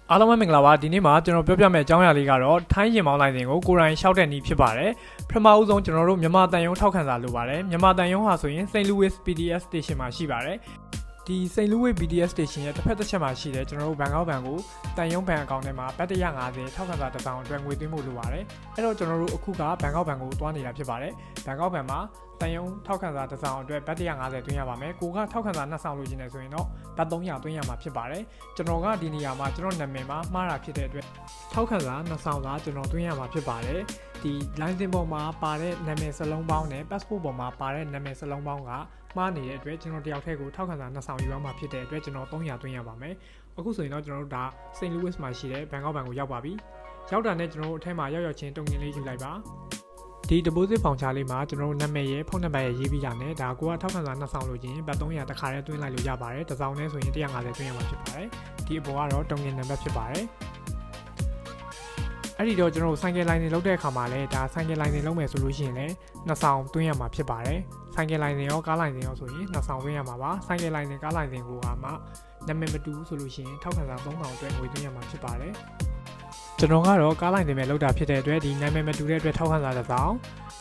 အားလုံးပဲမင်္ဂလာပါဒီနေ့မှာကျွန်တော်ပြောပြမယ့်အကြောင်းအရာလေးကတော့ထိုင်းရင်မောင်းလိုင်းစဉ်ကိုကိုရိုင်းရှောက်တဲ့နည်းဖြစ်ပါတယ်ပထမဦးဆုံးကျွန်တော်တို့မြန်မာတန်ယုံထောက်ခံစာလိုပါတယ်မြန်မာတန်ယုံဟာဆိုရင် St. Louis PDS Station မှာရှိပါတယ်ဒီ St. Louis PDS Station ရဲ့တစ်ဖက်တစ်ချက်မှာရှိတယ်ကျွန်တော်တို့ဘန်ကောက်ဘဏ်ကိုတန်ယုံဘဏ်အကောင့်ထဲမှာဘတ်150ထောက်ခံစာတစ်စောင်အတွက်ငွေသွင်းဖို့လိုပါတယ်အဲ့တော့ကျွန်တော်တို့အခုကဘန်ကောက်ဘဏ်ကိုတွားနေတာဖြစ်ပါတယ်ဘန်ကောက်ဘဏ်မှာတန်ယုံထောက်ခံစာတစ်စောင်အတွက်ဘတ်150သွင်းရပါမယ်ကိုကထောက်ခံစာ2ဆောင်လို့ရင်းနေဆိုရင်တော့ဘတ်300သွင်းရမှာဖြစ်ပါတယ်ကျွန်တော်ကဒီနေရာမှာကျွန်တော်နာမည်မှာမှားတာဖြစ်တဲ့အတွက်ထောက်ခံစာ2ဆောင်စာကျွန်တော်သွင်းရမှာဖြစ်ပါတယ်ဒီ license ပေါ်မှာပါတဲ့နာမည်စလုံးပေါင်းနဲ့ passport ပေါ်မှာပါတဲ့နာမည်စလုံးပေါင်းကမှားနေတဲ့အတွက်ကျွန်တော်တယောက်တည်းကိုထောက်ခံစာ2ဆောင်ယူရမှာဖြစ်တဲ့အတွက်ကျွန်တော်300သွင်းရပါမယ်အခုဆိုရင်တော့ကျွန်တော်တို့ဒါ St. Louis မှာရှိတဲ့ဘန်ကောက်ဘဏ်ကိုရောက်ပါပြီရောက်တာနဲ့ကျွန်တော်တို့အထက်မှာရောက်ချင်းတုံငင်လေးယူလိုက်ပါဒီ deposit voucher လေးမှာကျွန်တော်တို့နာမည်ရဲ့ဖုန်းနံပါတ်ရဲ့ရေးပြီးတာနဲ့ဒါကိုကထောက်ခံစာ2ဆောင်လို့ချင်းဘတ်300တစ်ခါတည်းသွင်းလိုက်လို့ရပါတယ်တစ်ဆောင်နဲ့ဆိုရင်150သွင်းရမှာဖြစ်ပါတယ်ဒီအပေါ်ကတော့တုံငင်နံပါတ်ဖြစ်ပါတယ်အဲ့ဒီတော့ကျွန်တော်တို့ဆိုင်ကယ်လိုင်းတွေလောက်တဲ့အခါမှာလည်းဒါဆိုင်ကယ်လိုင်းတွေလုံးမယ်ဆိုလို့ရှိရင်လည်း2ဆောင်သွင်းရမှာဖြစ်ပါတယ်ဆိုင်ကယ်လိုင်းတွေရောကားလိုင်းတွေရောဆိုရင်2ဆောင်သွင်းရမှာပါဆိုင်ကယ်လိုင်းတွေကားလိုင်းတွေကိုကမှနာမည်မတူဆိုလို့ရှိရင်ထောက်ခံစာ3ဆောင်အတွက်ငွေသွင်းရမှာဖြစ်ပါတယ်ကျွန်တော်ကတော့ကားလိုင်းတွေမဲ့လောက်တာဖြစ်တဲ့အတွက်ဒီနာမည်မတူတဲ့အတွက်ထောက်ခံစာတစ်စောင်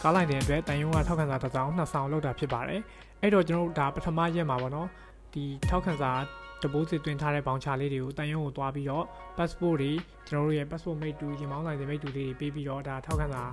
ကားလိုင်းတွေအတွက်တန်ယုံကထောက်ခံစာတစ်စောင်2ဆောင်လောက်တာဖြစ်ပါတယ်အဲ့တော့ကျွန်တော်တို့ဒါပထမရက်မှာပေါ့နော်ဒီထောက်ခံစာdeposit သွင်းထားတဲ့ဘောင်ချလေးတွေကိုတန်ယုံကိုသွားပြီးတော့ passport တွေကျွန်တော်တို့ရဲ့ passport မိတ်တူရင်မောင်းလိုင်းတွေမိတ်တူလေးတွေပေးပြီးတော့ဒါထောက်ခံစာ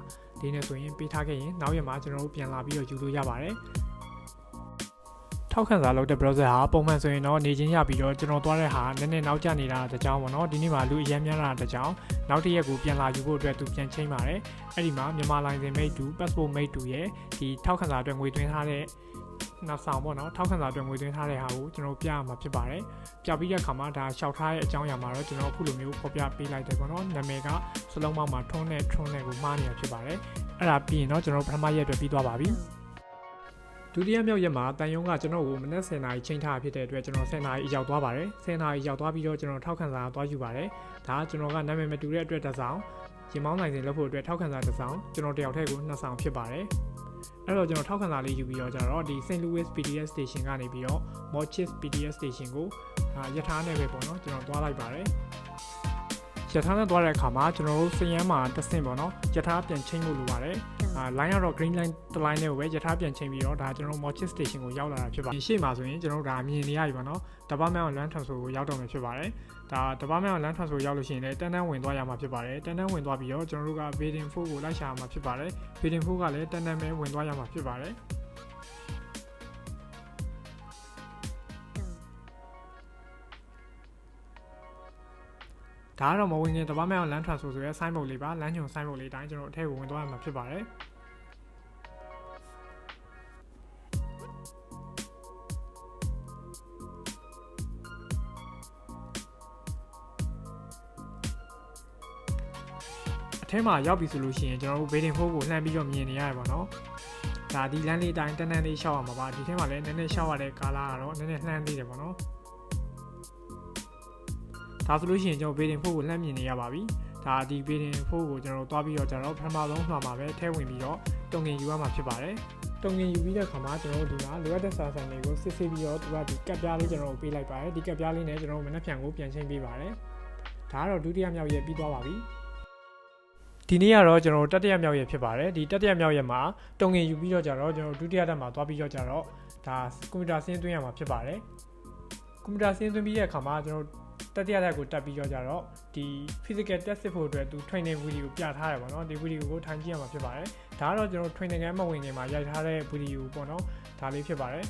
ဒီနဲ့ဆိုရင်ပေးထားခဲ့ရင်နောက်ရက်မှာကျွန်တော်တို့ပြန်လာပြီးတော့ယူလို့ရပါတယ်ထောက်ခံစာလုပ်တဲ့ browser ဟာပုံမှန်ဆိုရင်တော့နေချင်းရပြီးတော့ကျွန်တော်သွားတဲ့ဟာနည်းနည်းနောက်ကျနေတာတကြောင်ပေါ့နော်ဒီနေ့မှာလူအများများလာတဲ့ကြောင်နောက်တစ်ရက်ကိုပြန်လာယူဖို့အတွက်သူပြန်ချိန်ပါတယ်အဲ့ဒီမှာမြန်မာလိုင်းစဉ်မိတ်တူ passport မိတ်တူရဲ့ဒီထောက်ခံစာအတွက်ငွေသွင်းထားတဲ့နောက်ဆောင်ပေါ့နော်ထောက်ခံစာအတွက်ငွေသွင်းထားတဲ့ဟာကိုကျွန်တော်ပြရမှာဖြစ်ပါတယ်ပြပြီးတဲ့အခါမှာဒါရှောက်ထားတဲ့အကြောင်းအရာမှာတော့ကျွန်တော်အခုလိုမျိုးဖော်ပြပေးလိုက်တယ်ပေါ့နော်နာမည်ကစလုံးပေါင်းမှာထွန်းနဲ့ကိုမှားနေတာဖြစ်ပါတယ်အဲ့ဒါပြီးရင်တော့ကျွန်တော်ပထမရက်အတွက်ပြီးသွားပါပြီဒုတိယမြောက်ရက်မှာတန်ယုံကကျွန်တော်ကိုမနက်10:00နာရီချိန်ထားဖြစ်တဲ့အတွက်ကျွန်တော်10:00နာရီရောက်သွားပါတယ်10:00နာရီရောက်သွားပြီးတော့ကျွန်တော်ထောက်ခံစာသွားယူပါတယ်ဒါကကျွန်တော်ကနာမည်မတူတဲ့အတွက်တစ်ဆောင်ရင်မောင်းနိုင်စဉ်လုပ်ဖို့အတွက်ထောက်ခံစာတစ်ဆောင်ကျွန်တော်တယောက်တည်းကို2ဆောင်ဖြစ်ပါတယ်အဲ့တော့ကျွန်တော်ထောက်ခံစာလေးယူပြီးတော့ကျတော့ဒီ St. Louis PDS Station ကနေပြီးတော့ Mochis PDS Station ကိုရထားနဲ့ပဲပေါ့နော်ကျွန်တော်သွားလိုက်ပါတယ်ရထားနဲ့သွားတဲ့အခါမှာကျွန်တော်တို့စရမ်းမှာတစ်ဆင့်ပေါ့နော်ရထားပြန်ချိန်ဖို့လိုပါတယ်line ကတော့ green line တစ် line နဲ့ပဲရထားပြန်ချိန်ပြီးတော့ဒါကျွန်တော်တို့ Mochis Station ကိုရောက်လာတာဖြစ်ပါတယ်ရှေ့မှာဆိုရင်ကျွန်တော်တို့ဒါမြင်နေရပြီပေါ့နော် Department of Land Transport ကိုရောက်တော့မှာဖြစ်ပါတယ်ဒါ Department of Land Transport ရောက်လို့ရှိရင်လည်းတန်းတန်းဝင်သွားရမှာဖြစ်ပါတယ်တန်းတန်းဝင်သွားပြီးတော့ကျွန်တော်တို့က Bidding 4ကိုလိုက်ရှာရမှာဖြစ်ပါတယ် Bidding 4ကလည်းတန်းတန်းပဲဝင်သွားရမှာဖြစ်ပါတယ်ဒါကတော့မဝင်ခင်တပတ်မဲ့အောင်လမ်း transfer ဆိုရဲ sign ဘုတ်လေးပါလမ်းညွန် sign ဘုတ်လေးတိုင်းကျွန်တော်အထက်ကိုဝင်သွားရမှာဖြစ်ပါတယ်အထက်မှာရောက်ပြီဆိုလို့ရှိရင်ကျွန်တော်တို့ Bidding 4ကိုလှမ်းပြီးတော့မြင်နေရတယ်ပေါ့နော်ဒါဒီလမ်းလေးတိုင်းတန်းတန်းလေးရှောက်ရမှာပါဒီထဲမှာလည်းနည်းနည်းရှောက်ရတဲ့ကာလာကတော့နည်းနည်းလှမ်းသေးတယ်ပေါ့နော်ဒါဆိုလို့ရှိရင်ကျွန်တော် Bidding 4ကိုလှမ်းမြင်နေရပါပြီဒါဒီ Bidding 4ကိုကျွန်တော်တွားပြီးတော့ကျွန်တော်ပထမဆုံးမှာပဲထဲဝင်ပြီးတော့တုံငင်ယူရမှာဖြစ်ပါတယ်တုံငင်ယူပြီးတဲ့အခါမှာကျွန်တော်တို့ဒီမှာလိုအပ်တဲ့စာစံတွေကိုစစ်ဆေးပြီးတော့သူကဒီကပ်ပြားလေးကျွန်တော်တို့ပေးလိုက်ပါတယ်ဒီကပ်ပြားလေးနဲ့ကျွန်တော်တို့မနှက်ဖြန်ကိုပြန်ချိန်ပေးပါတယ်ဒါကတော့ဒုတိယမြောက်ရက်ပြီးသွားပါပြီဒီနေ့ကတော့ကျွန်တော်တို့တတိယမြောက်ရက်ဖြစ်ပါတယ်ဒီတတိယမြောက်ရက်မှာတုံငင်ယူပြီးတော့ကြတော့ကျွန်တော်ဒုတိယတက်မှာသွားပြီးတော့ကြတော့ဒါကွန်ပျူတာဆင်းသွင်းရမှာဖြစ်ပါတယ်ကွန်ပျူတာဆင်းသွင်းပြီးတဲ့အခါမှာကျွန်တော်တတိယတက်ကိုတက်ပြီးတော့ကြတော့ဒီ physical test စစ်ဖို့အတွက်သူ training video ပြထားတယ်ပေါ့နော်ဒီ video ကိုထိုင်ကြည့်ရမှာဖြစ်ပါတယ်ဒါကတော့ကျွန်တော် training ကမဝင်ခင်မှာရိုက်ထားတဲ့ video ပေါ့နော်ဒါလေးဖြစ်ပါတယ်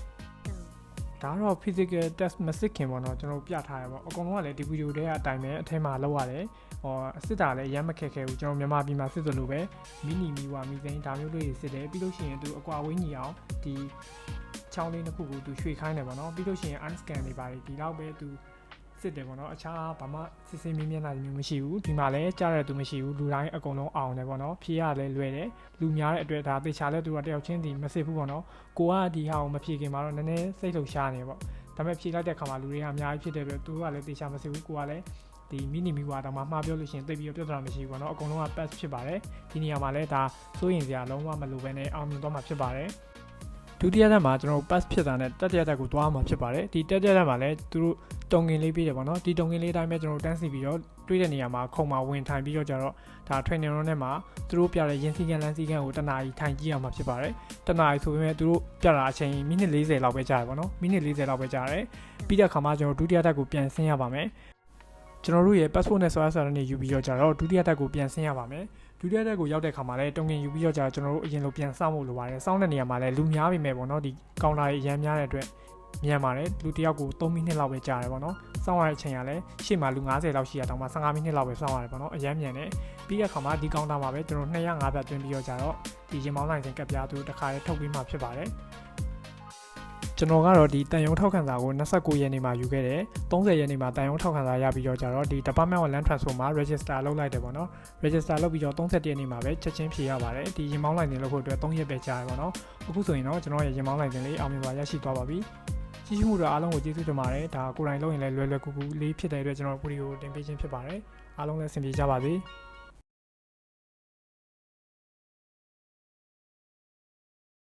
ဒါကတော့ physical test မစစ်ခင်ပေါ့နော်ကျွန်တော်ပြထားရပေါ့အကုန်လုံးကလည်းဒီ video တွေကအတိုင်းပဲအထက်မှာလောက်ရတယ်စစ်တာလည်းအရင်မခက်ခဲဘူးကျွန်တော်မြန်မာပြည်မှာစစ်သလိုပဲမီနီမီဝါမီသိန်းဒါမျိုးလေးတွေစစ်တယ်ပြီးလို့ရှိရင်သူအကွာဝေးညီအောင်ဒီချောင်းလေးတစ်ခုကိုသူရွှေ့ခိုင်းတယ်ပေါ့နော်ပြီးလို့ရှိရင် unscan တွေပါတယ်ဒီလောက်ပဲသူစစ်တယ်ပေါ့နော်အခြားဘာမှစစ်စစ်မြင်းမြန်းတာမျိုးမရှိဘူးဒီမှာလည်းကြားရတဲ့သူမရှိဘူးလူတိုင်းအကုန်လုံးအောင်တယ်ပေါ့နော်ဖြေရလည်းလွယ်တယ်လူများတဲ့အတွက်ဒါသေချာလဲသူကတယောက်ချင်းဒီမစစ်ဘူးပေါ့နော်ကိုကဒီဟာကိုမဖြေခင်မှာတော့နည်းနည်းစိတ်လှုပ်ရှားနေပေါ့ဒါပေမဲ့ဖြေလိုက်တဲ့ခါမှာလူတွေကအများကြီးဖြစ်တဲ့အတွက်သူကလည်းသေချာမစစ်ဘူးကိုကလည်းဒီမီနီမီဝါတောင်မှမှားပြောလို့ရှိရင်သိပြီးတော့ပြဿနာမရှိဘူးပေါ့နော်အကုန်လုံးက pass ဖြစ်ပါတယ်ဒီနေရာမှာလည်းဒါစိုးရင်စရာလုံးဝမလိုဘဲနဲ့အောင်မြင်သွားမှာဖြစ်ပါတယ် ဒုတိယတက်မှာကျွန်တော်တို့ pass ဖြစ်တာနဲ့တတိယတက်ကိုသွားမှာဖြစ်ပါတယ်ဒီတတိယတက်မှာလည်းသူတို့တုံငင်လေးပေးတယ်ပေါ့နော်ဒီတုံငင်လေးအတိုင်းပဲကျွန်တော်တို့တန်းစီပြီးတော့တွေးတဲ့နေရာမှာခုံမှာဝင်ထိုင်ပြီးတော့ကြတော့ဒါ training room ထဲမှာသူတို့ပြတဲ့ရင်းစည်းကမ်းလမ်းစည်းကမ်းကိုတနားရီထိုင်ကြည့်ရမှာဖြစ်ပါတယ်တနားရီဆိုပေမဲ့သူတို့ပြတာအချိန်မိနစ်40လောက်ပဲကြာတယ်ပေါ့နော်မိနစ်40လောက်ပဲကြာတယ်ပြီးတဲ့အခါမှာကျွန်တော်ဒုတိယတက်ကိုပြန်ဆင်းရပါမယ်ကျွန်တော်တို့ရဲ့ passport နဲ့ဆွဲဆွဲနေယူပြီးတော့ကြတော့ဒုတိယတက်ကိုပြန်ဆင်းရပါမယ်ဒုတိယတက်ကိုရောက်တဲ့ခါမှာလည်းတုံငင်ယူပြီးတော့ကြတော့ကျွန်တော်တို့အရင်လိုပြန်စောင့်ဖို့လိုပါတယ်စောင့်တဲ့နေရာမှာလည်းလူများပြီမဲ့ပေါ့နော်ဒီကောင်တာကြီးအရန်များတဲ့အတွက်မြန်ပါတယ်လူတစ်ယောက်ကို3မိနစ်လောက်ပဲကြာတယ်ပေါ့နော်စောင့်ရတဲ့အချိန်ကလည်းရှေ့မှာလူ90လောက်ရှိရတော့မှ15မိနစ်လောက်ပဲစောင့်ရတယ်ပေါ့နော်အရန်မြန်တယ်ပြီးတဲ့ခါမှာဒီကောင်တာမှာပဲကျွန်တော်205ပြတ်တွင်းပြီးတော့ကြတော့ဒီရင်မောင်းနိုင်စဉ်ကပ်ပြားသူတို့တစ်ခါလေးထုတ်ပြီးမှဖြစ်ပါတယ်ကျွန်တော်ကတော့ဒီတန်ယုံထောက်ခံစာကို29ရက်နေ့မှာယူခဲ့တယ်30ရက်နေ့မှာတန်ယုံထောက်ခံစာရပြီးတော့ကြတော့ဒီ Department of Land Transport မှာ register လုပ်လိုက်တယ်ပေါ့နော် register လုပ်ပြီးတော့31ရက်နေ့မှာပဲချက်ချင်းဖြေရပါတယ်ဒီရင်မောင်းလိုက်နေလို့ဖို့အတွက်3ရက်ပဲကြာတယ်ပေါ့နော်အခုဆိုရင်တော့ကျွန်တော်ရဲ့ရင်မောင်းလိုက်စဉ်လေးအောင်မြင်စွာရရှိသွားပါပြီကြည့်ရှုမှုတော့အားလုံးကိုကျေးဇူးတင်ပါတယ်ဒါကိုယ်တိုင်လုပ်ရင်လည်းလွယ်လွယ်ကူကူလေးဖြစ်တဲ့အတွက်ကျွန်တော်ဗီဒီယိုတင်ပေးခြင်းဖြစ်ပါတယ်အားလုံးလည်းအဆင်ပြေကြပါစေ